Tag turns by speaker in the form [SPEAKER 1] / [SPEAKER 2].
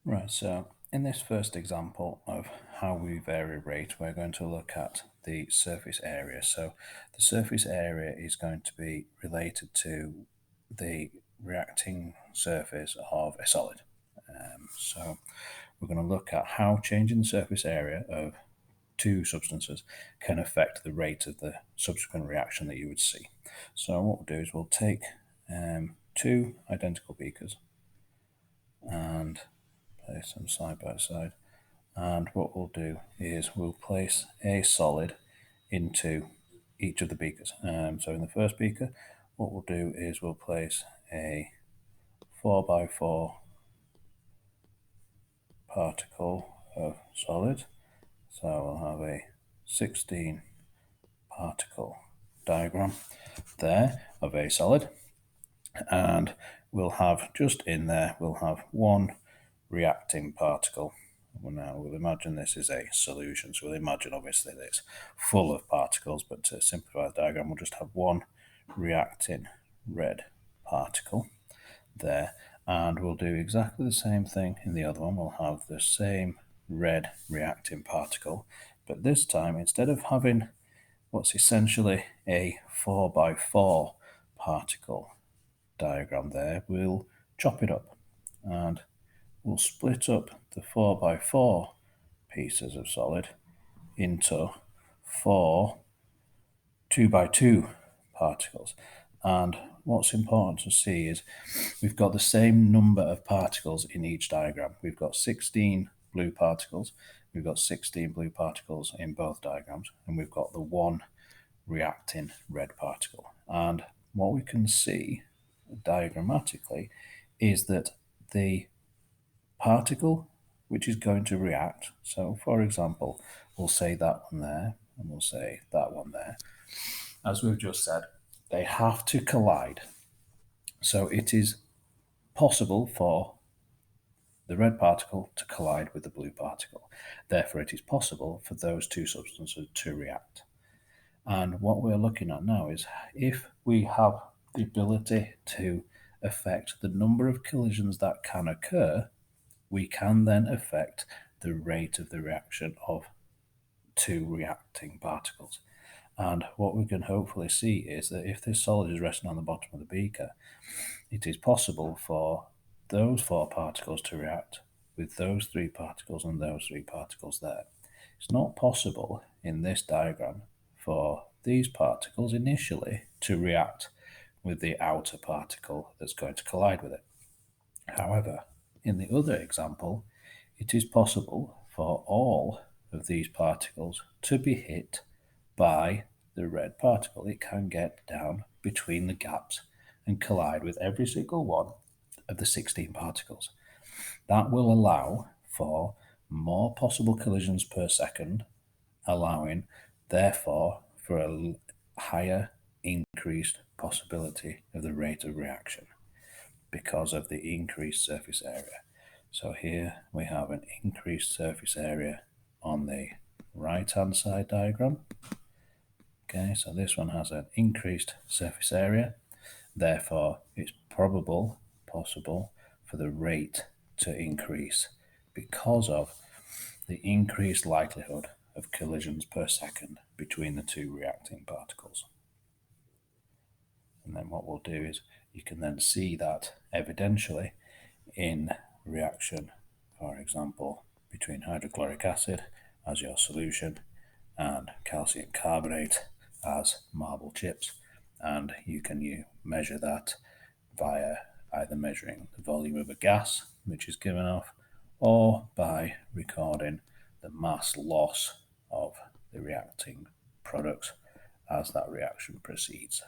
[SPEAKER 1] Right, so in this first example of how we vary rate, we're going to look at the surface area. So the surface area is going to be related to the reacting surface of a solid. So we're going to look at how changing the surface area of two substances can affect the rate of the subsequent reaction that you would see. So what we'll do is we'll take two identical beakers and place them side by side. And what we'll do is we'll place a solid into each of the beakers. So in the first beaker, what we'll do is we'll place a 4 by 4 particle of solid. So we'll have a 16 particle diagram there of a solid. And we'll have just in there, we'll have one reacting particle. Well, now we'll imagine this is a solution, so we'll imagine obviously that it's full of particles, but to simplify the diagram, we'll just have one reacting red particle there, and we'll do exactly the same thing in the other one. We'll have the same red reacting particle, but this time instead of having what's essentially a 4 by 4 particle diagram there, we'll chop it up and we'll split up the 4 by 4 pieces of solid into four 2 by 2 particles. And what's important to see is we've got the same number of particles in each diagram. We've got 16 blue particles. We've got 16 blue particles in both diagrams, and we've got the one reacting red particle. And what we can see diagrammatically is that the particle which is going to react, so for example, we'll say that one there, and we'll say that one there. As we've just said, they have to collide. So it is possible for the red particle to collide with the blue particle. Therefore, it is possible for those two substances to react. And what we're looking at now is if we have the ability to affect the number of collisions that can occur, we can then affect the rate of the reaction of two reacting particles. And what we can hopefully see is that if this solid is resting on the bottom of the beaker, it is possible for those four particles to react with those three particles and those three particles there. It's not possible in this diagram for these particles initially to react with the outer particle that's going to collide with it. However, in the other example, it is possible for all of these particles to be hit by the red particle. It can get down between the gaps and collide with every single one of the 16 particles. That will allow for more possible collisions per second, allowing, therefore, for a higher increased possibility of the rate of reaction because of the increased surface area. So here we have an increased surface area on the right-hand side diagram. Okay, so this one has an increased surface area. Therefore, it's possible for the rate to increase because of the increased likelihood of collisions per second between the two reacting particles. And then what we'll do is you can then see that evidentially in reaction, for example, between hydrochloric acid as your solution and calcium carbonate as marble chips. And you can measure that via either measuring the volume of a gas which is given off or by recording the mass loss of the reacting product as that reaction proceeds.